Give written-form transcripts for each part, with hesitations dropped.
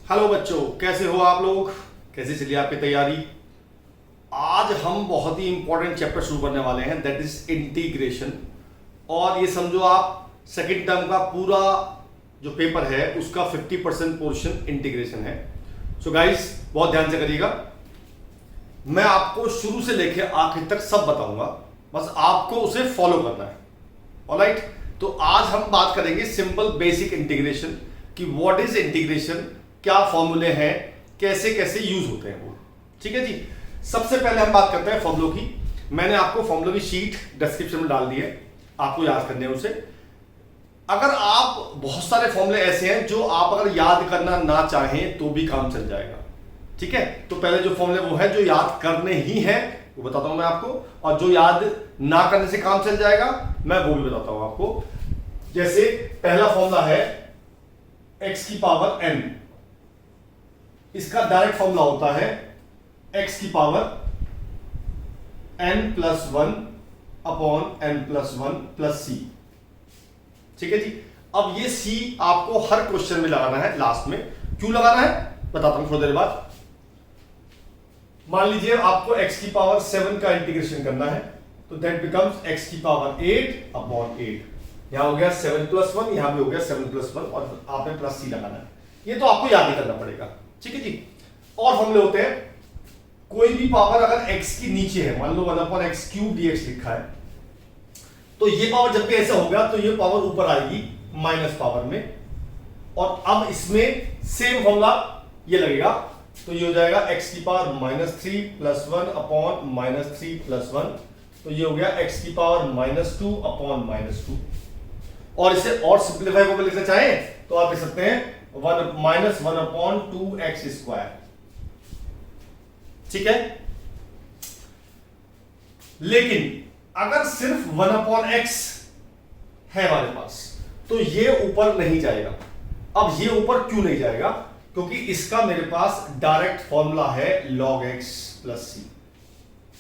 Hello बच्चों, कैसे हो आप लोग? कैसे चली आपकी तैयारी? आज हम बहुत ही इंपॉर्टेंट चैप्टर शुरू करने वाले हैं, दैट इज इंटीग्रेशन। और ये समझो आप सेकंड टर्म का पूरा जो पेपर है उसका 50% पोर्शन इंटीग्रेशन है। सो गाइस, बहुत ध्यान से करिएगा। मैं आपको शुरू से लेकर आखिर तक सब बताऊंगा, बस आपको उसे फॉलो करना है। ऑलराइट, तो आज हम बात करेंगे सिंपल बेसिक इंटीग्रेशन कि व्हाट इज इंटीग्रेशन, क्या फॉर्मूले हैं, कैसे कैसे यूज होते हैं वो। ठीक है जी। सबसे पहले हम बात करते हैं फॉर्मूलों की। मैंने आपको फॉर्मूलों की शीट डिस्क्रिप्शन में डाल दी है, आपको याद करने हैं उसे। अगर आप बहुत सारे फॉर्मूले ऐसे हैं जो आप अगर याद करना ना चाहें तो भी काम चल जाएगा। ठीक है, तो पहले जो फॉर्मूले वो है जो याद करने ही है वो बताता हूं मैं आपको, और जो याद ना करने से काम चल जाएगा मैं वो भी बताता हूं आपको। जैसे पहला फॉर्मूला है x की पावर n, इसका डायरेक्ट फॉर्मूला होता है x की power n plus 1 upon n plus 1 plus c। ठीक है जी। अब ये c आपको हर क्वेश्चन में लगाना है लास्ट में। क्यों लगाना है बताता हूं थोड़ी देर बाद। मान लीजिए आपको x की पावर 7 का इंटीग्रेशन करना है, तो दैट बिकम्स x की पावर 8 अपॉन 8। यहां हो गया 7 प्लस 1, यहां भी हो गया 7 प्लस 1, और आपने प्लस c लगाना है। ये तो आपको याद ही करना पड़ेगा। ठीक है जी। और फॉर्मूले होते हैं, कोई भी पावर अगर x की नीचे है, मान लो 1 अपॉन x क्यूब dx लिखा है, तो ये पावर जब भी ऐसा होगा तो ये पावर ऊपर आएगी माइनस पावर में। और अब इसमें सेम फॉर्मूला ये लगेगा, तो ये हो जाएगा x की पावर -3 प्लस 1 अपॉन -3 प्लस 1, तो ये हो गया x की पावर -2 अपॉन -2। और इसे और सिंप्लीफाई को लिखना चाहें तो आप लिख सकते हैं 1 अपॉन 2x स्क्वायर। ठीक है, लेकिन अगर सिर्फ 1 अपॉन x है हमारे पास तो ये ऊपर नहीं जाएगा। अब ये ऊपर क्यों नहीं जाएगा? क्योंकि इसका मेरे पास डायरेक्ट फॉर्मूला है log x प्लस c।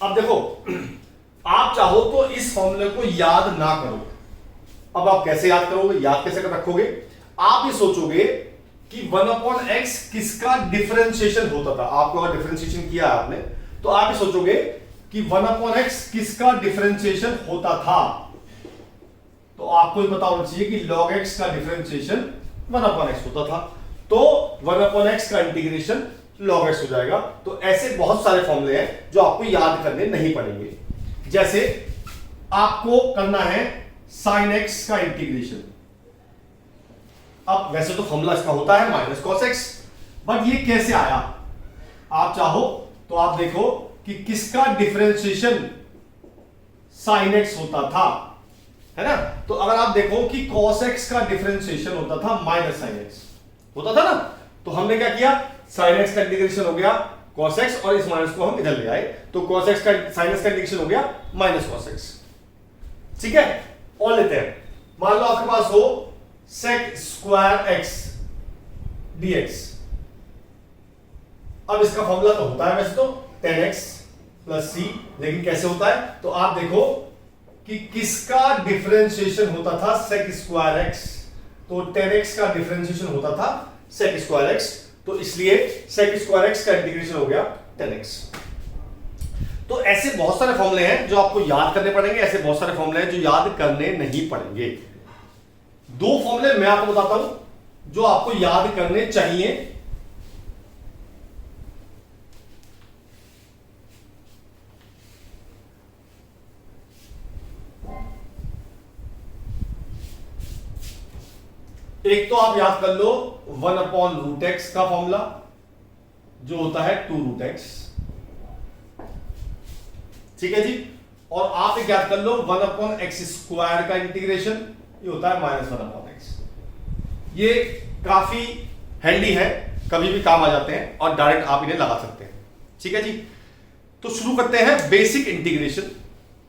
अब देखो, आप चाहो तो इस फॉर्मूले को याद ना करो। अब आप कैसे याद करोगे, याद कैसे कर रखोगे? आप ये सोचोगे कि 1 अपॉन x किसका डिफरेंशिएशन होता था। आपको अगर डिफरेंशिएशन किया आपने तो आप ये सोचोगे कि 1 अपॉन x किसका डिफरेंशिएशन होता था। तो आपको ये पता होना चाहिए कि log x का डिफरेंशिएशन 1 अपॉन x होता था, तो 1 अपॉन x का इंटीग्रेशन log x हो जाएगा। तो ऐसे बहुत सारे फॉर्मूले हैं जो आपको याद करने नहीं पड़ेंगे। जैसे आपको करना है sin x का इंटीग्रेशन। अब वैसे तो फॉर्मूला इसका होता है माइनस cos x, बट ये कैसे आया? आप चाहो तो आप देखो कि किसका डिफरेंशिएशन sin x होता था, है ना? तो अगर आप देखो कि cos x का डिफरेंशिएशन होता था माइनस sin x होता था ना, तो हमने क्या किया, sin x का इंटीग्रेशन हो गया cos x, और इस माइनस को हम इधर ले आए, तो cos x का sin x का इंटीग्रेशन हो गया माइनस cos x। ठीक है, और लेते हैं, मान लो आपके पास हो sec स्क्वायर x dx। अब इसका फॉर्मूला तो होता है वैसे तो 10x प्लस c, लेकिन कैसे होता है? तो आप देखो कि किसका डिफरेंशिएशन होता था sec स्क्वायर x, तो 10x का डिफरेंशिएशन होता था sec स्क्वायर x, तो इसलिए sec स्क्वायर x का इंटीग्रेशन हो गया 10x। तो ऐसे बहुत सारे फॉर्मूले हैं जो आपको याद करने पड़ेंगे, ऐसे बहुत सारे फॉर्मूले हैं जो याद करने नहीं पड़ेंगे। दो फॉर्मूले मैं आपको बताता हूं जो आपको याद करने चाहिए। एक तो आप याद कर लो 1 अपॉन रूट एक्स का फॉर्मूला जो होता है 2 रूट एक्स। ठीक है जी। और आप एक याद कर लो 1 अपॉन एक्स स्क्वायर का इंटीग्रेशन, ये होता है -1 अपॉन एक्स। ये काफी हैंडी है, कभी भी काम आ जाते हैं और डायरेक्ट आप इन्हें लगा सकते हैं। ठीक है जी। तो शुरू करते हैं बेसिक इंटीग्रेशन,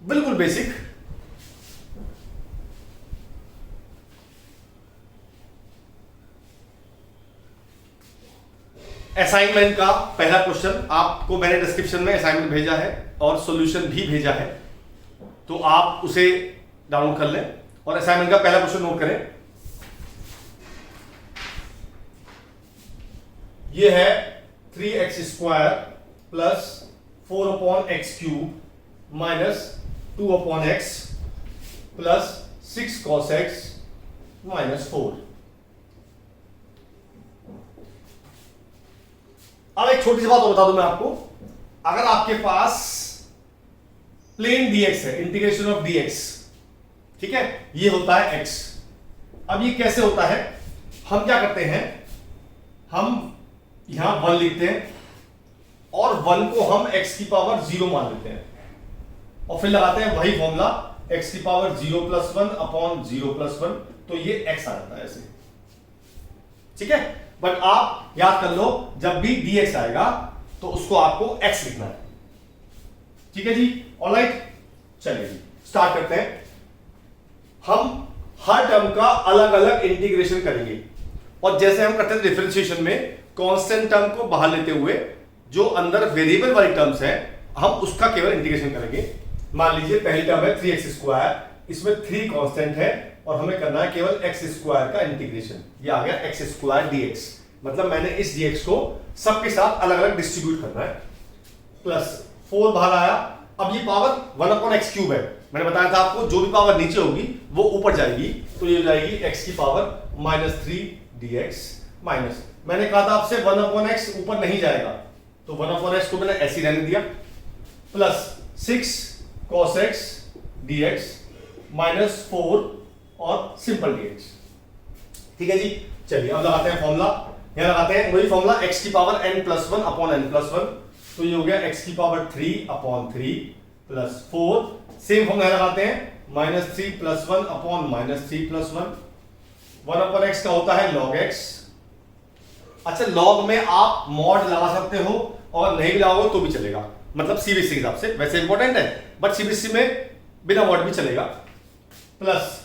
बिल्कुल बेसिक। असाइनमेंट का पहला क्वेश्चन आपको मैंने डिस्क्रिप्शन में असाइनमेंट भेजा है और सॉल्यूशन भी भेजा है, तो आप उसे डाउनलोड कर लें और असाइनमेंट का पहला क्वेश्चन नोट करें। ये है 3x² plus 4/x³ minus 2/x plus 6 cos x minus 4। अब एक छोटी सी बात और बता दूं मैं आपको, अगर आपके पास प्लेन dx है, इंटीग्रेशन ऑफ dx, ठीक है, ये होता है x। अब ये कैसे होता है, हम क्या करते हैं, हम यहां 1 लिखते हैं और 1 को हम x की पावर 0 मान लेते हैं और फिर लगाते हैं वही फॉर्मूला x की पावर 0 + 1 अपॉन 0 + 1, तो ये x आ जाता है ऐसे, ठीक है। बट आप याद कर लो, जब भी dx आएगा तो उसको आपको x लिखना है, ठीक है जी, ऑलराइट। चलिए जी स्टार्ट करते हैं। हम हर टर्म का अलग अलग इंटीग्रेशन करेंगे और जैसे हम करते थे डिफरेंशिएशन में, कांस्टेंट टर्म को बाहर लेते हुए जो अंदर वेरिएबल वाली टर्म्स है हम उसका केवल इंटीग्रेशन करेंगे। मान लीजिए पहली टर्म है 3x², इसमें 3 कांस्टेंट है और हमें करना है केवल x² का इंटीग्रेशन। ये आ गया x² dx, मतलब मैंने इस dx को सबके साथ अलग अलग डिस्ट्रीब्यूट करना है। प्लस 4 बाहर आया, अब ये पावर 1/x³ है, मैंने बताया था आपको जो भी पावर नीचे होगी वो ऊपर जाएगी, तो ये हो जाएगी x की पावर -3 dx माइनस, मैंने कहा था आपसे 1/x ऊपर नहीं जाएगा तो 1/x को मैंने ऐसे ही रहने दिया, plus 6 cos x dx minus 4 और सिंपल dx, ठीक है जी। चलिए अब लगाते हैं फॉर्मूला, यहां लगाते हैं वही फॉर्मूला x की पावर n+1 अपॉन n+1, तो ये हो गया x की पावर 3/3 प्लस 4, सेम फॉर्मूला लगाते हैं -3 + 1 अपॉन -3 + 1, 1/x का होता है log x। अच्छा, log में आप मॉड लगा सकते हो और नहीं भी लगाओगे तो भी चलेगा, मतलब सीबीएसई के हिसाब से, वैसे इंपॉर्टेंट है बट सीबीएसई में बिना मॉड भी चलेगा। प्लस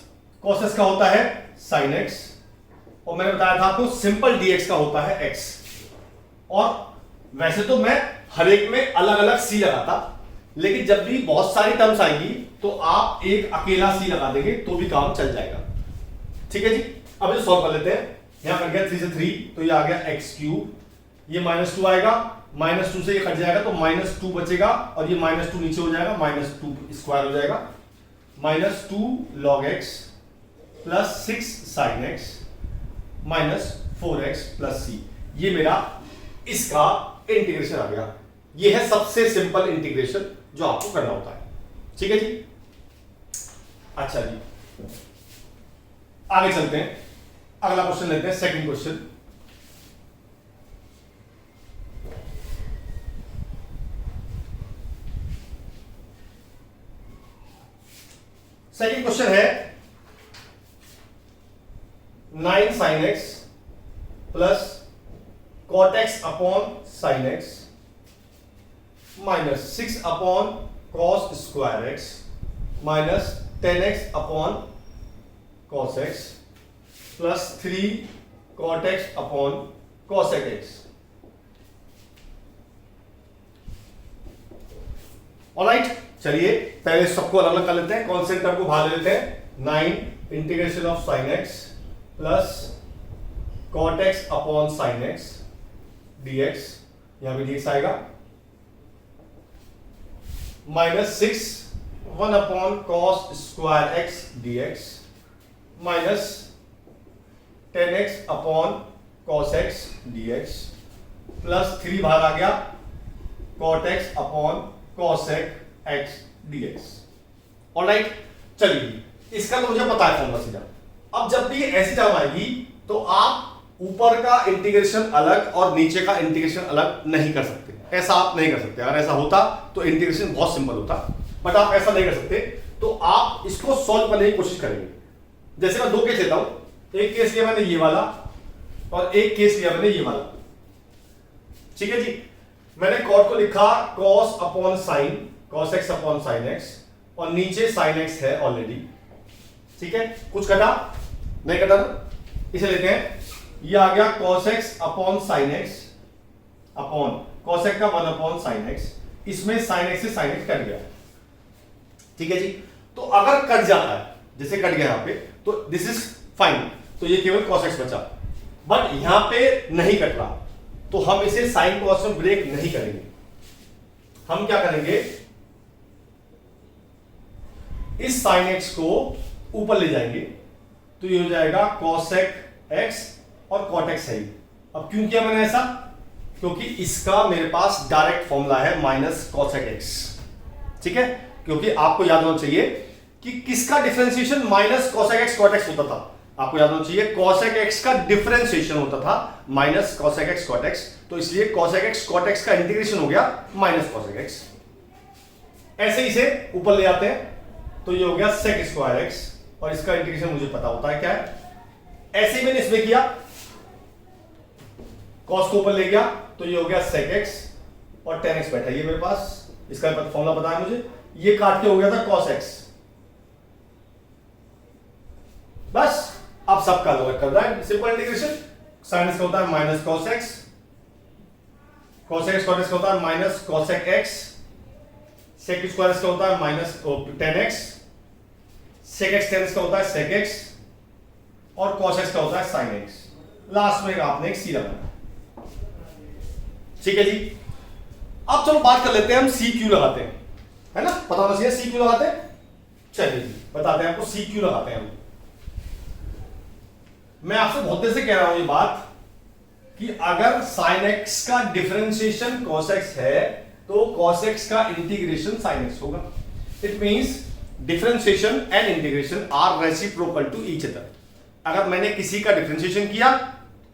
cos x का होता है sin x, और मैंने बताया था आपको सिंपल dx का होता है x। और वैसे तो मैं हर एक में अलग अलग c लगाता, लेकिन जब भी बहुत सारी टर्म्स आएंगी तो आप एक अकेला c लगा देंगे तो भी काम चल जाएगा, ठीक है जी। अब ये सॉल्व कर लेते हैं, यहां कट गया 3 से 3 तो ये आ गया x³, ये -2 आएगा, -2 से ये कट जाएगा तो -2 बचेगा और ये -2 नीचे हो जाएगा, -2² हो जाएगा, -2 log x plus 6 sin x minus 4x plus c, ये मेरा इसका इंटीग्रेशन आ गया। ये है सबसे सिंपल इंटीग्रेशन जो आपको करना होता है, ठीक है जी। अच्छा जी आगे चलते हैं, अगला क्वेश्चन लेते हैं, सेकंड क्वेश्चन। सेकंड क्वेश्चन है 9 sin x plus cot x upon sin x minus 6 upon cos² x minus 10x upon cos x plus 3 cot x upon cosec x। Alright, चलिए पहले सबको अलग अलग कर लेते हैं, कॉन्स्टेंट टर्म को बाहर ले लेते हैं। 9 integration of sin x plus cot x upon sin x dx, यहां भी dx आएगा, minus 6 1 upon cos² x dx minus 10x upon cos x dx plus 3 बाहर आ गया cot x upon cosec x dx। Alright, चलिए इसका तो मुझे पता है फॉर्मूला सीधा। अब जब भी ऐसी टर्म आएगी तो आप ऊपर का इंटीग्रेशन अलग और नीचे का इंटीग्रेशन अलग नहीं कर सकते, ऐसा आप नहीं कर सकते। अगर ऐसा होता तो इंटीग्रेशन बहुत सिंपल होता, बट आप ऐसा नहीं कर सकते, तो आप इसको सॉल्व करने की कोशिश करेंगे। जैसे मैं 2 केस लेता हूं, एक केस लिया मैंने ये वाला और एक केस लिया मैंने ये वाला, ठीक है जी। मैंने कॉट को लिखा cos upon sine, cos x upon sine x, और नीचे sin x है ऑलरेडी, ठीक है। कुछ कटा नहीं कटा ना, इसे लेते हैं, ये आ गया cos x upon sine x upon cos x का 1 अपॉन साइन x, इसमें sin x से sin x कट गया, ठीक है जी। तो अगर कट जाता है, जैसे कट गया यहां पे, तो दिस इज फाइन, तो ये केवल cos x बचा, बट यहां पे नहीं कट रहा, तो हम इसे साइन कॉस में ब्रेक नहीं करेंगे। हम क्या करेंगे, इस साइन एक्स को ऊपर ले जाएंगे, तो ये हो जाएगा कॉसेक एक्स और कॉट एक्स है। अब क्यों किया मैंने ऐसा, क्योंकि इसका मेरे पास डायरेक्ट फॉर्मूला है माइनस कॉसेक एक्स, ठीक है। क्योंकि आपको याद होना चाहिए कि किसका differentiation minus cosec x cot x होता था, आपको याद होना चाहिए कॉसेक एक्स का डिफरेंशिएशन होता था minus cosec x cot x, तो इसलिए कॉसेक एक्स कॉट एक्स का इंटीग्रेशन हो गया माइनस कॉसेक एक्स। ऐसे ही से ऊपर ले आते हैं, तो ये हो गया सेक स्क्वायर एक्स, और इसका इंटीग्रेशन मुझे पता होता है क्या है। ऐसे ही मैंने इसमें किया, कॉस को ऊपर ले गया, तो ये हो गया सेक एक्स और टेन एक्स बैठा, ये मेरे पास इसका फॉर्मूला पता है मुझे, ये काट के हो गया था कॉस एक्स। बस अब सबका लोग कर रहा है सिंपल इंटीग्रेशन। साइन एक्स का होता है minus cos x, cos x cot x का होता है minus cosec x, sec square का होता है minus tan x, sec x tan x का होता है सेक एक्स, और कॉस एक्स का होता है साइन एक्स। लास्ट में आपने एक सी लगाना, ठीक है जी। अब चलो बात कर लेते हैं, हम सी क्यू लगाते हैं, है ना, पता होना चाहिए सी क्यू लगाते हैं। चलिए जी बताते हैं आपको सी क्यू लगाते हैं हम। मैं आपसे बहुत देर से कह रहा हूं ये बात कि अगर साइन एक्स का डिफरेंशिएशन कॉस एक्स है तो कॉस एक्स का इंटीग्रेशन साइन एक्स होगा। It means differentiation and integration are reciprocal to each other. अगर मैंने किसी का डिफरेंशिएशन किया,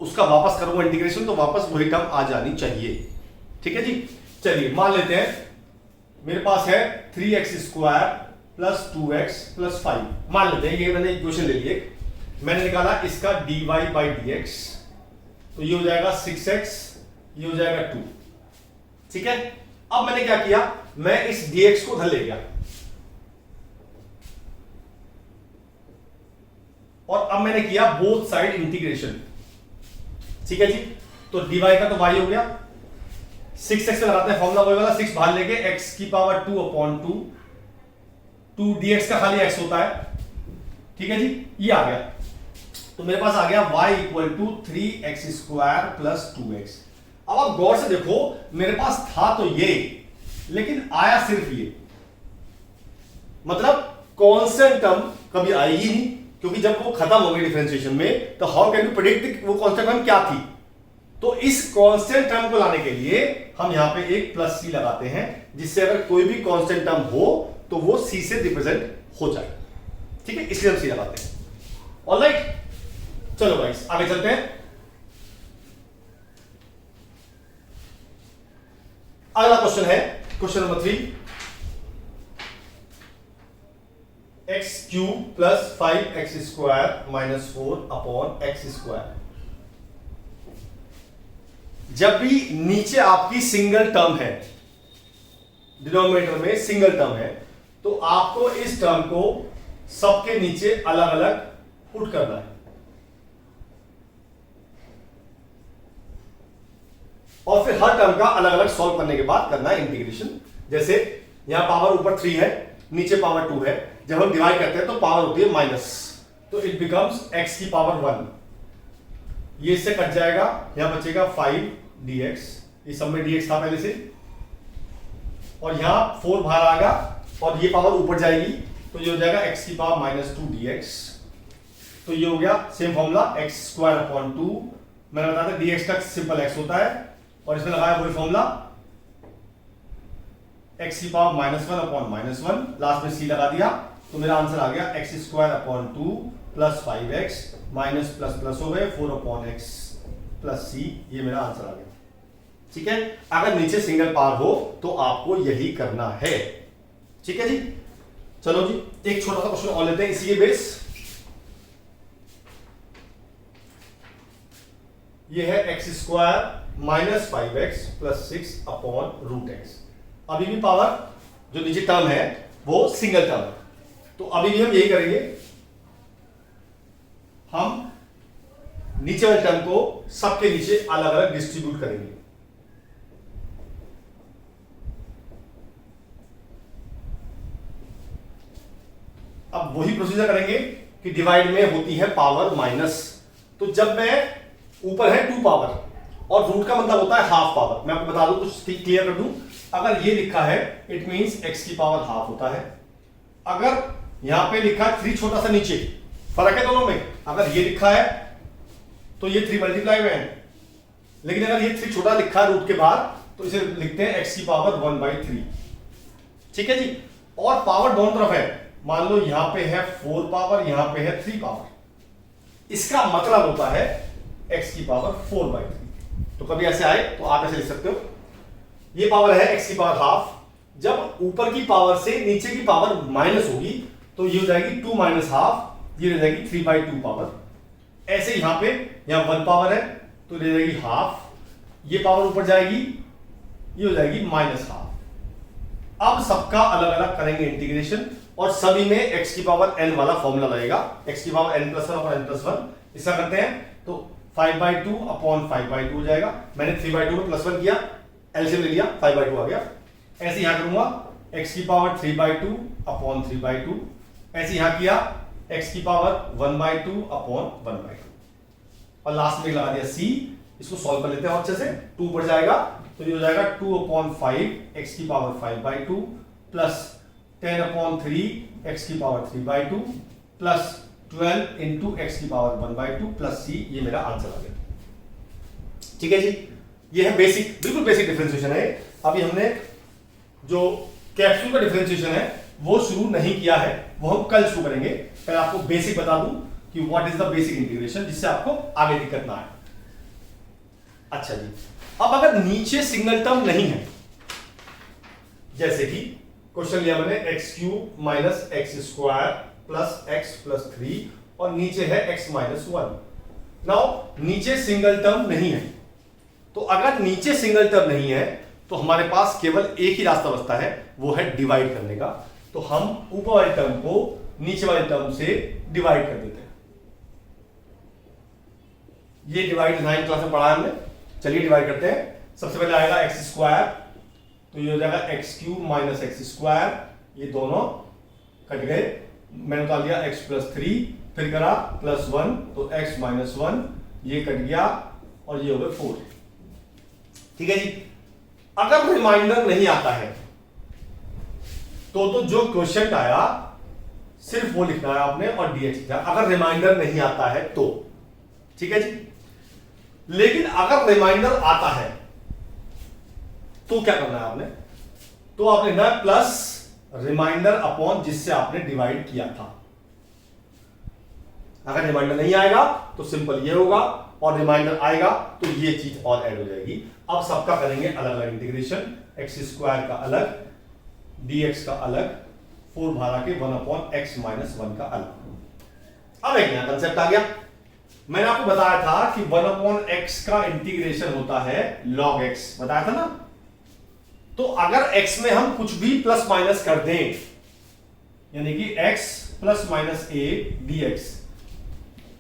उसका वापस करूंगा इंटीग्रेशन, तो वापस वही टर्म आ जानी चाहिए, ठीक है जी। चलिए मान लेते हैं मेरे पास है 3x square plus 2x plus 5, मान लेते हैं ये मैंने इक्वेशन ले ली, मैंने निकाला इसका dy बाई dx, तो ये हो जाएगा 6x, ये हो जाएगा 2, ठीक है। अब मैंने क्या किया, मैं इस dx को उधर ले गया, और अब मैंने किया बोथ साइड इंटीग्रेशन, ठीक है जी। तो dy का तो y हो गया, 6x लगाते हैं फॉर्मूला वही वाला, 6 बाहर लेके x की पावर 2/2, 2 dx का खाली x होता है, ठीक है जी। ये आ गया, तो मेरे पास आ गया y equal to 3x square plus 2x। अब आप गौर से देखो, मेरे पास था तो ये, लेकिन आया सिर्फ ये, मतलब कांस्टेंट टर्म कभी आई ही नहीं, क्योंकि जब वो खत्म हो गई डिफरेंशिएशन में, तो हाउ कैन यू प्रेडिक्ट वो कांस्टेंट टर्म क्या थी। तो इस कांस्टेंट टर्म को लाने के लिए हम यहां पे एक प्लस सी लगाते हैं, जिससे अगर कोई भी कांस्टेंट टर्म हो तो वो सी से रिप्रेजेंट हो जाए, ठीक है, इसलिए हम सी लगाते हैं। ऑलराइट, चलो गाइस आगे चलते हैं। अगला क्वेश्चन है question number 3, x cube plus 5x square minus 4/x square. जब भी नीचे आपकी सिंगल टर्म है, डिनोमिनेटर में सिंगल टर्म है, तो आपको इस टर्म को सबके नीचे अलग अलग पुट करना है, और फिर हर टर्म का अलग अलग सॉल्व करने के बाद करना है इंटीग्रेशन। जैसे यहां पावर ऊपर 3 है, नीचे पावर 2 है, जब हम डिवाइड करते हैं तो पावर होती है माइनस, तो इट बिकम्स x की पावर 1, ये इससे कट जाएगा, यहां बचेगा 5 dx, ये सब में dx था पहले से, और यहां 4 बाहर आएगा, और ये पावर ऊपर जाएगी, तो ये हो जाएगा x की पावर माइनस 2 dx। तो ये हो गया same formula x square upon 2, मैंने बताया था dx का सिंपल x होता है, और इसमें लगाया वही फॉर्मूला x की पावर -1 अपॉन -1, लास्ट में c लगा दिया, तो मेरा आंसर आ गया x square upon 2 plus 5x minus plus plus हो गए 4 अपॉन x प्लस c, ये मेरा आंसर आ गया, ठीक है। अगर नीचे सिंगल पावर हो तो आपको यही करना है, ठीक है जी। चलो जी एक छोटा सा क्वेश्चन और लेते हैं इसी के बेस। ये है x square minus 5x plus 6 upon root x. अभी भी पावर जो नीचे टर्म है वो सिंगल टर्म है, तो अभी भी हम यही करेंगे, हम नीचे वाले टर्म को सबके नीचे अलग अलग डिस्ट्रीब्यूट करेंगे। अब वही प्रोसीजर करेंगे कि डिवाइड में होती है पावर माइनस, तो जब मैं ऊपर है 2 पावर और रूट का मतलब होता है हाफ पावर। मैं आपको बता दूं, कुछ क्लियर कर दूं, अगर ये लिखा है इट मींस x की पावर हाफ होता है। अगर यहां पे लिखा है 3 छोटा सा नीचे, फर्क है दोनों में। अगर ये लिखा है तो ये 3 मल्टीप्लाई में है, लेकिन अगर ये 3 छोटा लिखा है रूट के बाहर तो इसे लिखते हैं x की पावर 1/3। ठीक है जी। और पावर दोनों तरफ है, मान लो यहां पे है 4 पावर, यहां पे है 3 पावर, इसका मतलब होता है x की पावर 4/3। तो कभी ऐसे आए तो आप ऐसे लिख सकते हो, ये पावर है x की पावर हाफ, जब ऊपर की पावर से नीचे की पावर माइनस होगी तो ये हो जाएगी 2 माइनस हाफ, ये हो जाएगी 3/2 पावर। ऐसे यहां पे यहां 1 पावर है तो ले जाएगी हाफ, ये पावर ऊपर जाएगी, ये हो जाएगी माइनस हाफ। अब सबका अलग अलग करेंगे इंटीग्रेशन और सभी में x की पावर n वाला फॉर्मूला लगेगा, x की पावर n+1 और n+1। इसका करते हैं तो 5/2 अपॉन 5/2 हो जाएगा। मैंने 3/2 में +1 किया, एलसीएम ले लिया, 5/2 आ गया। ऐसे यहां करूंगा x की पावर 3/2 अपॉन 3/2, ऐसे यहां किया x की पावर 1/2 अपॉन 1/2, और लास्ट में लगा दिया c। इसको सॉल्व कर लेते हैं अच्छे से, 2 ऊपर जाएगा तो ये हो जाएगा 2/5 x की पावर 5/2 प्लस 10/3 x की पावर 3/2 प्लस 12 इंटू x की पावर 1/2 प्लस c। ये मेरा आंसर आ गया। ठीक है जी, ये है बेसिक, बिल्कुल बेसिक डिफरेंशिएशन है। अभी हमने जो कैप्सूल का डिफरेंशिएशन है वो शुरू नहीं किया है, वो हम कल शुरू करेंगे। पहले आपको बेसिक बता दूं कि what is the basic integration, जिससे आपको आगे दिक्कत ना आए। अच्छा जी, अब अगर नीचे सिंगल टर्म नहीं है, जैसे कि क्वेश्चन लिया मैंने x³ minus x² plus x plus 3 और नीचे है x माइनस 1। नाउ नीचे सिंगल टर्म नहीं है, तो अगर नीचे सिंगल टर्म नहीं है तो हमारे पास केवल एक ही रास्ता बचता है, वो है डिवाइड करने का। तो हम ऊपर वाले टर्म को नीचे वाले टर्म से डिवाइड कर देते हैं। ये डिवाइड 9th क्लास में पढ़ा है हमने। चलिए डिवाइड करते हैं। सबसे पहले आएगा x², तो ये हो जाएगा x³ माइनस x², ये दोनों कट गए, मैंने निकाल दिया x प्लस 3, फिर करा +1 तो x माइनस 1, ये कट गया और ये हो गए 4। ठीक है जी। अगर रिमाइंडर नहीं आता है तो जो क्वेश्चन आया सिर्फ वो लिखना है आपने और dx लिखना है, अगर रिमाइंडर नहीं आता है तो। ठीक है जी। लेकिन अगर रिमाइंडर आता है तो क्या करना है आपने, तो आपने लिखना है प्लस रिमाइंडर अपॉन जिससे आपने डिवाइड किया था। अगर रिमाइंडर नहीं आएगा तो सिंपल ये होगा, और रिमाइंडर आएगा तो ये चीज और ऐड हो जाएगी। अब सबका करेंगे अलग अलग इंटीग्रेशन, x² का अलग, dx का अलग, 4 भागा के 1/x माइनस 1 का अलग। अब एक नया कंसेप्ट आ गया। मैंने आपको बताया था कि 1/x का इंटीग्रेशन होता है log x, बताया था ना। तो अगर x में हम कुछ भी प्लस माइनस कर दें, यानी कि x plus minus a dx,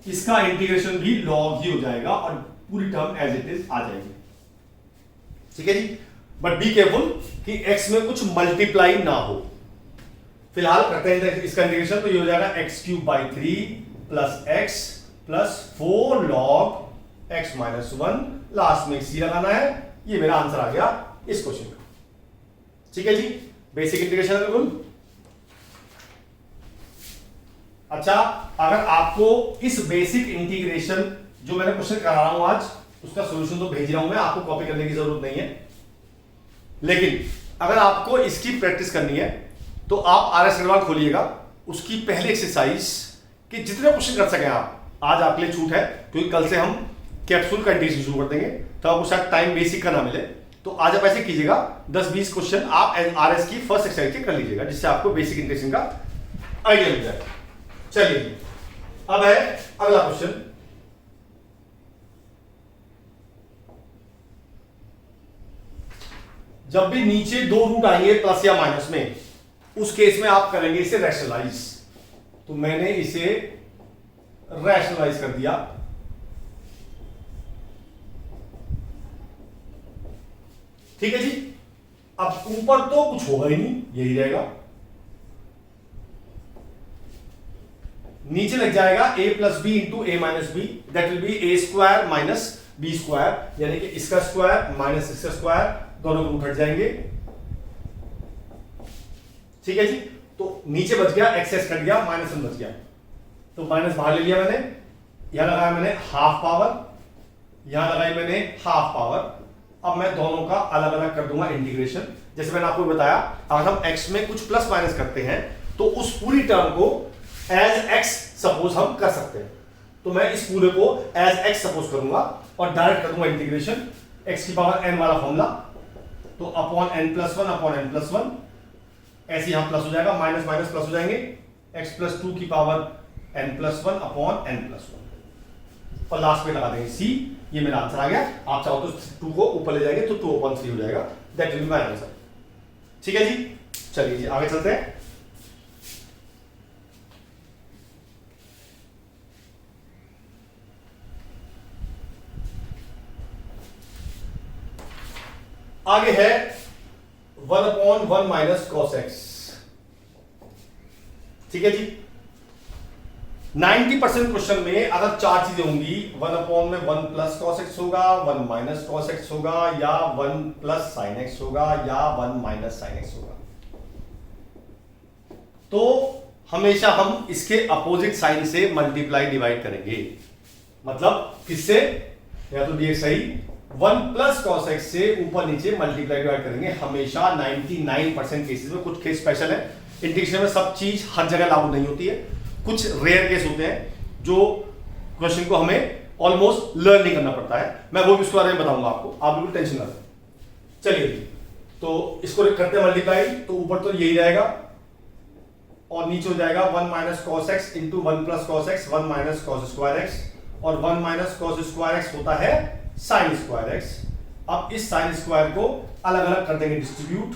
इसका इंटीग्रेशन भी log ही हो जाएगा और पूरी टर्म एज इट इज आ जाएगी। ठीक है जी। बट बी केयरफुल कि x में कुछ मल्टीप्लाई ना हो। फिलहाल करते हैं इसका इंटीग्रेशन, तो ये हो जाएगा x³/3 plus x plus 4 log x minus 1, last में c लगाना है। ये मेरा आंसर आ गया इस क्वेश्चन का। ठीक है जी, बेसिक इंटीग्रेशन है बिल्कुल। अच्छा, अगर आपको इस बेसिक इंटीग्रेशन जो मैंने क्वेश्चन करा रहा हूं आज, उसका सॉल्यूशन तो भेज रहा हूं मैं, आपको कॉपी करने की जरूरत नहीं है। लेकिन अगर आपको इसकी प्रैक्टिस करनी है तो आप RS अग्रवाल खोलिएगा, उसकी पहली एक्सरसाइज के जितने क्वेश्चन कर सकें आप, आज आपके लिए छूट है क्योंकि कल से हम कैप्सूल का इंटीग्रेशन शुरू कर देंगे, तो आपको शायद टाइम बेसिक का ना मिले। तो आज आप ऐसे कीजिएगा, 10-20 क्वेश्चन आप RS की फर्स्ट एक्सरसाइज के कर लीजिएगा, जिससे आपको बेसिक इंटीग्रेशन का आइडिया मिल जाए। चलिए अब है अगला क्वेश्चन। जब भी नीचे 2 रूट आएंगे प्लस या माइनस में, उस केस में आप करेंगे इसे रैशनलाइज। तो मैंने इसे रैशनलाइज कर दिया। ठीक है जी। अब ऊपर तो कुछ होगा ही नहीं, यही रहेगा। नीचे लग जाएगा a plus b into a minus b, that will be a² minus b square, यानी कि इसका स्क्वायर माइनस इसका स्क्वायर, दोनों को रूट हट जाएंगे। ठीक है जी, तो नीचे बच गया एक्स कट गया, माइनस वन बच गया, तो माइनस बाहर ले लिया मैंने, यहां लगाया मैंने हाफ पावर, यहां लगाई मैंने हाफ पावर। अब मैं दोनों का अलग अलग कर दूंगा इंटीग्रेशन। जैसे मैंने आपको बताया, अगर हम x में कुछ प्लस माइनस करते हैं तो उस पूरी टर्म को एज x सपोज हम कर सकते हैं, तो मैं इस पूरे को एज x सपोज करूंगा और डायरेक्ट कर दूंगा इंटीग्रेशन, x की पावर n वाला फॉर्मूला, तो upon n plus one upon n plus one, ऐसे यहां प्लस हो जाएगा, माइनस माइनस प्लस हो जाएंगे, x प्लस टू की power n plus one upon n plus one, और लास्ट में लगा देंगे c। ये मेरा आंसर आ गया। आप चाहो तो 2 को ऊपर ले जाएंगे तो 2/3 हो जाएगा, that will be my answer. ठीक है जी, चलिए जी आगे चलते हैं। आगे है 1/1 माइनस कॉस एक्स। ठीक है जी, 90% क्वेश्चन में अगर चार चीजें होंगी, 1/1 प्लस कॉस एक्स होगा, 1 माइनस कॉस एक्स होगा, या 1 प्लस साइन एक्स होगा, या 1 माइनस साइन एक्स होगा, तो हमेशा हम इसके अपोजिट साइन से मल्टीप्लाई डिवाइड करेंगे। मतलब किससे? या तो ये सही 1 प्लस कॉस एक्स से ऊपर नीचे मल्टीप्लाई डिवाइड करेंगे हमेशा। 99% केसेस में, कुछ केस स्पेशल है, इंटीग्रेशन में सब चीज हर जगह लागू नहीं होती है, कुछ रेयर केस होते हैं जो क्वेश्चन को हमें ऑलमोस्ट लर्न नहीं करना पड़ता है, मैं वो भी उसके बारे में बताऊंगा आपको, आप बिल्कुल टेंशन ना लें। चलिए, तो इसको करते हैं मल्टीप्लाई, तो ऊपर तो यही रहेगा और नीचे हो जाएगा 1 minus cos x into 1 plus cos x, 1 minus cos square x, और 1 माइनस कॉस स्क्वायर एक्स होता है साइन स्क्वायर एक्स। अब इस साइन स्क्वायर को अलग अलग कर देंगे डिस्ट्रीब्यूट,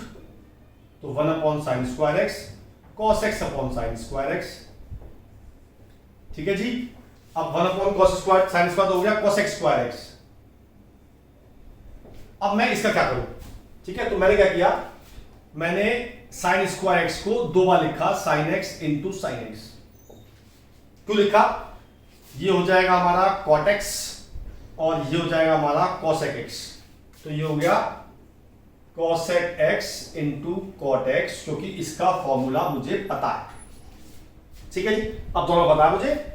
तो 1 upon sine square x, cos x upon sine square x. ठीक है जी, अब 1 upon cos square sine square हो गया कॉस एक्स स्क्वायर एक्स। अब मैं इसका क्या करूं? ठीक है, तो मैंने क्या किया, मैंने साइन स्क्वायर एक्स को 2 बार लिखा, sine x into sine x. क्यों लिखा? ये हो जाएगा हमारा कॉट एक्स और ये हो जाएगा हमारा कॉसेक एक्स, तो ये हो गया cosec x into cot x, क्योंकि इसका फॉर्मूला मुझे पता है। ठीक है जी, अब दोनों पता है मुझे,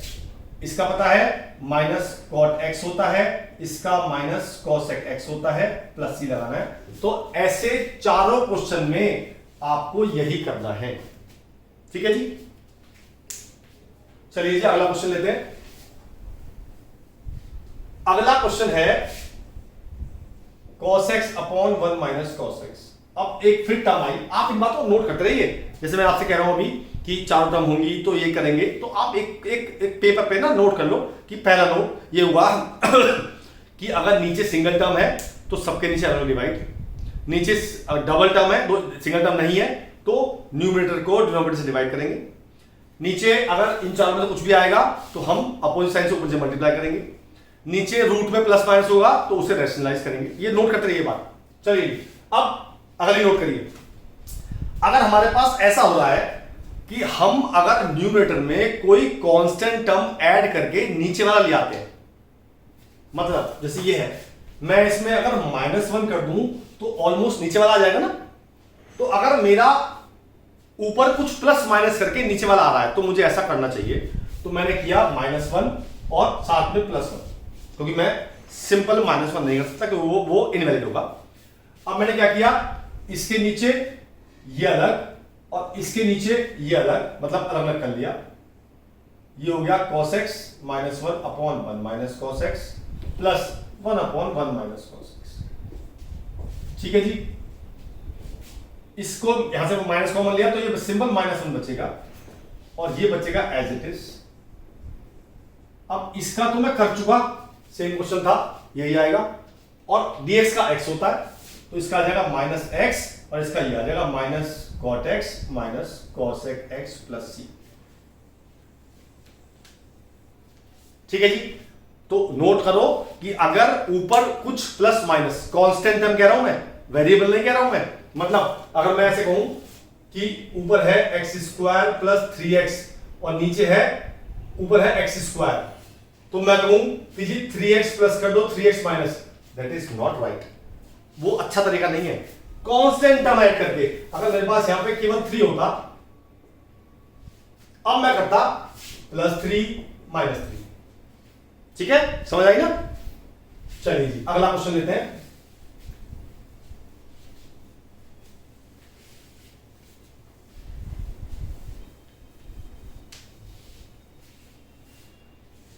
इसका पता है माइनस कॉट एक्स होता है, इसका माइनस कॉसेक एक्स होता है, प्लस सी लगाना है। तो ऐसे चारों क्वेश्चन में आपको यही करना है। ठीक है जी, चलिए जी अगला क्वेश्चन लेते हैं। अगला क्वेश्चन है cos x upon 1 minus cos x। अब एक फिर टर्म आई, आप इन बातों को नोट करते रहिए, जैसे मैं आपसे कह रहा हूं अभी कि चारों टर्म होंगी तो ये करेंगे, तो आप एक पेपर पे ना नोट कर लो कि पहला नोट ये हुआ कि अगर नीचे सिंगल टर्म है तो सबके नीचे अलग डिवाइड, नीचे डबल टर्म है, दो सिंगल टर्म नहीं है तो न्यूमरेटर को डिनोमिनेटर से डिवाइड करेंगे, नीचे अगर इन चारों में से कुछ भी आएगा तो हम अपोजिट साइन से ऊपर से मल्टीप्लाई करेंगे, नीचे रूट में प्लस माइनस होगा तो उसे रैशनलाइज करेंगे। ये नोट करते रहिए बात। चलिए अब अगली नोट करिए, अगर हमारे पास ऐसा हो रहा है कि हम अगर न्यूमरेटर में कोई कांस्टेंट टर्म ऐड करके नीचे वाला ले आते हैं, मतलब जैसे ये है, मैं इसमें अगर -1 कर दूं तो ऑलमोस्ट नीचे वाला आ जाएगा ना, तो अगर मेरा ऊपर कुछ प्लस माइनस करके नीचे वाला आ रहा है तो मुझे ऐसा करना चाहिए, तो मैंने किया -1 और साथ में +1, क्योंकि मैं सिंपल -1 नहीं कर सकता क्योंकि वो इनवैलिड होगा। अब मैंने क्या किया, इसके नीचे ये अलग और इसके नीचे ये अलग, मतलब अलग अलग कर लिया। ये हो गया cos x -1 upon 1 minus cos x plus 1 upon 1 minus cos x। ठीक है जी, इसको यहां से माइनस कॉमन लिया तो ये सिंपल -1 बचेगा और ये बचेगा एज इट इज। अब इसका तो मैं कर चुका, सेम क्वेश्चन था, यही आएगा, और dx का x होता है तो इसका आ जाएगा -x और इसका ये आ जाएगा minus cot x minus cosec x plus c। ठीक है जी, तो नोट करो कि अगर ऊपर कुछ प्लस माइनस, कांस्टेंट टर्म कह रहा हूं मैं, वेरिएबल नहीं कह रहा हूं मैं, मतलब अगर मैं ऐसे कहूं कि ऊपर है x² प्लस 3x और नीचे है ऊपर है x², तो मैं कहूं कि जी 3x प्लस कर दो 3x minus, that is not right. वो अच्छा तरीका नहीं है। कांस्टेंट टर्म ऐड करके, अगर मेरे पास यहां पे केवल 3 होता, अब मैं करता +3 -3। ठीक है, समझ आई ना? चलिए जी अगला क्वेश्चन लेते हैं।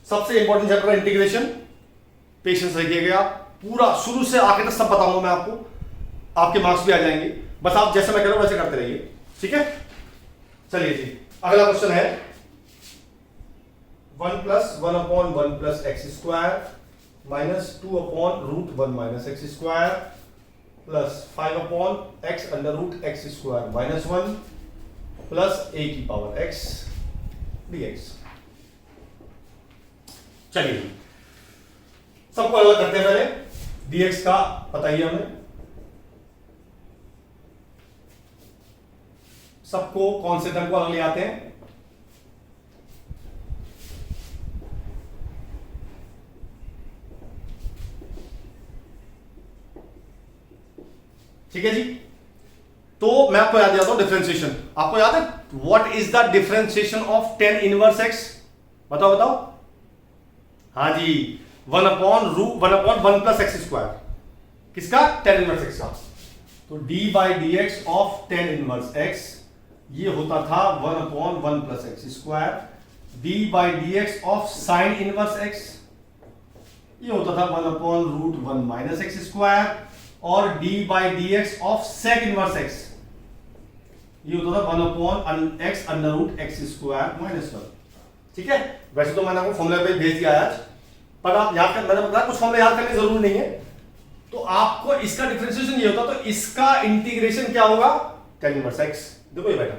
सबसे इंपॉर्टेंट चैप्टर इंटीग्रेशन, पेशेंस रखिएगा। पूरा शुरू से आखिर तक सब बताऊंगा मैं आपको, आपके मार्क्स भी आ जाएंगे। बस आप जैसे मैं कह रहा हूं वैसे करते रहिए, ठीक है? चलिए जी अगला क्वेश्चन है 1 + 1/1 + x² -2/√1 - x² + 5/x √x² - 1 + a⁴x dx। चलिए सबको अलग करते हैं। पहले dx का बताइए हमें, सबको कौन से टर्म को अलग ले आते हैं? ठीक है जी, तो मैं आपको याद दिलाता हूं डिफरेंशिएशन। आपको याद है what is the differentiation of tan inverse x? बताओ बताओ। हाँ जी, 1/1 + x²। किसका? tan इनवर्स x का। तो d/dx of tan inverse x ये होता था 1/1 + x²। d/dx of sin inverse x ये होता था 1/√1 - x²। और d/dx of sec inverse x ये होता था 1/x √x² - 1। ठीक है, वैसे तो मैंने आपको फॉर्मूला पे भेज दिया आज, पर आप याद कर, मैंने बताया कुछ फॉर्मूला याद करने की जरूरी नहीं है। तो आपको इसका डिफरेंशिएशन ये होता, तो इसका इंटीग्रेशन क्या होगा? tan inverse x। देखो ये बेटा,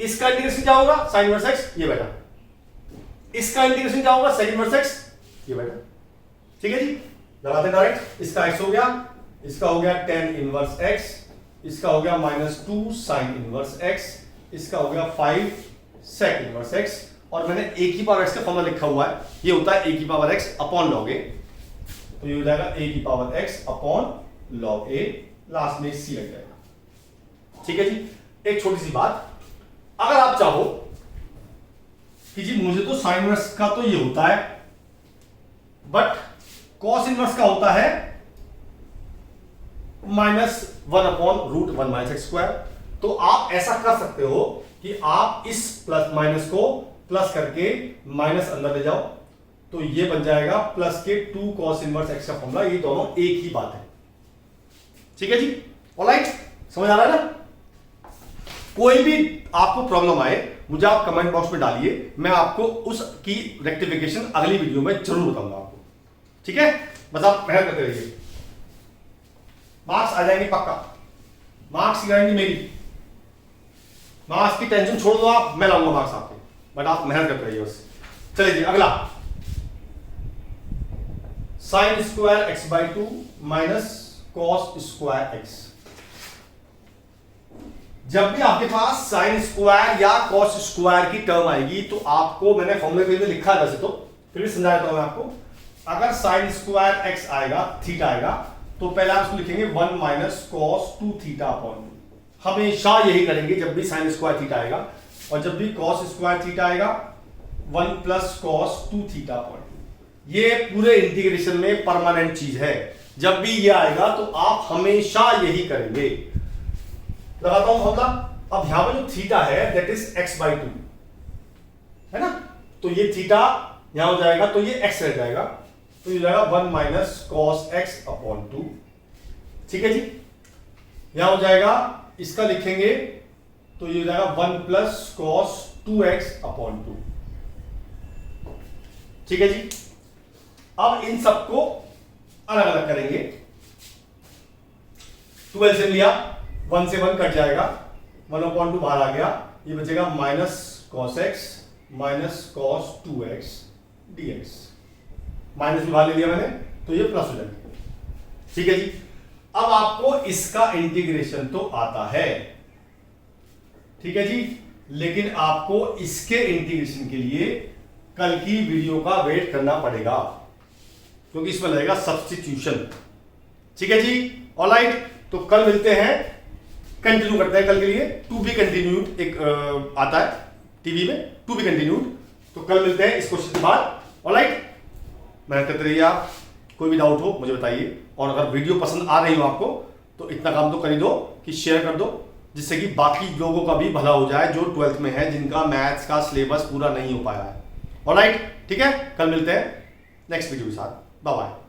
इसका इंटीग्रेशन क्या होगा? sin inverse x। ये बेटा, इसका इंटीग्रेशन क्या होगा? sec inverse x। ये बेटा, ठीक है जी, लगाते डायरेक्ट। इसका x हो गया, इसका हो गया tan इनवर्स x, इसका हो गया -2 sin इनवर्स x, इसका हो गया 5 sec इनवर्स x। और मैंने a⁴x का फॉर्मूला लिखा हुआ है, ये होता है a⁴x अपॉन log a। तो ये हो जाएगा a⁴x upon log a, last में c लग जाएगा। ठीक है जी, एक छोटी सी बात, अगर आप चाहो कि जी मुझे तो साइन इनवर्स का तो ये होता है, बट कॉस इनवर्स का होता है -1/√1 - x²। तो आप ऐसा कर सकते हो कि आप इस प्लस माइनस को प्लस करके माइनस अंदर ले जाओ, तो ये बन जाएगा प्लस के 2 cos इनवर्स x का फॉर्मूला। ये दोनों एक ही बात है। ठीक है जी, ऑलराइट, समझ आ रहा है ना? कोई भी आपको प्रॉब्लम आए मुझे आप कमेंट बॉक्स में डालिए, मैं आपको उसकी रेक्टिफिकेशन अगली वीडियो में जरूर बताऊंगा आपको। ठीक है, बस आप मेहनत करते रहिए, मार्क्स आ जाएंगे पक्का। मार्क्स की गारंटी मेरी, मार्क्स की टेंशन छोड़ दो आप, मैं लाऊंगा मार्क्स आपके, बट आप मेहनत करते रहिए बस। चलिए जी अगला, sin² x/2 -cos² x। जब भी आपके पास sin² या cos² की टर्म आएगी तो आपको, मैंने फॉर्मूले में लिखा है वैसे तो, फिर भी समझा देता हूं मैं आपको। अगर sin² x आएगा, थीटा आएगा, तो पहले आप उसको लिखेंगे 1 - cos2θ/2। हमेशा यही करेंगे जब भी sin² थीटा आएगा, और जब भी cos² थीटा आएगा 1 + cos2θ/2। ये पूरे इंटीग्रेशन में परमानेंट चीज है, जब भी ये आएगा तो आप हमेशा यही करेंगे। लगाता हूं फॉर्मूला। अब यहां पर जो थीटा है दैट इज x/2 है ना, तो ये थीटा यहां हो जाएगा, तो ये x रह जाएगा, तो ये जाएगा 1 - cos x/2। ठीक है जी, यहां हो जाएगा, इसका लिखेंगे तो ये हो जाएगा 1 + cos 2x/2। ठीक है जी, अब इन सबको अलग अलग करेंगे। 12 से लिया, 1 से 1 कट जाएगा, 1/2 बाहर आ गया, ये बचेगा -cos x -cos 2x dx। Minus भी बाहर ले लिया मैंने, तो ये प्लस हो जाएगा। ठीक है जी, अब आपको इसका इंटीग्रेशन तो आता है, ठीक है जी, लेकिन आपको इसके इंटीग्रेशन के लिए कल की वीडियो का वेट करना पड़ेगा, क्योंकि इसमें लगेगा सब्स्टिट्यूशन। ठीक है जी, ऑलराइट। तो कल मिलते हैं, कंटिन्यू करते हैं कल के लिए। टू बी कंटिन्यूड एक आता है टीवी में, टू बी कंटिन्यूड। तो कल मिलते हैं इस क्वेश्चन के बाद, ऑलराइट। मेहनत करते रहिए आप, कोई भी डाउट हो मुझे बताइए। और अगर वीडियो पसंद आ रही हो आपको तो इतना काम तो कर ही दो कि शेयर कर दो, जिससे कि बाकी लोगों का भी भला हो जाए जो 12th में है, जिनका मैथ्स का सिलेबस पूरा नहीं हो पाया है। ऑलराइट, ठीक है, कल मिलते हैं नेक्स्ट वीडियो के साथ। Bye bye.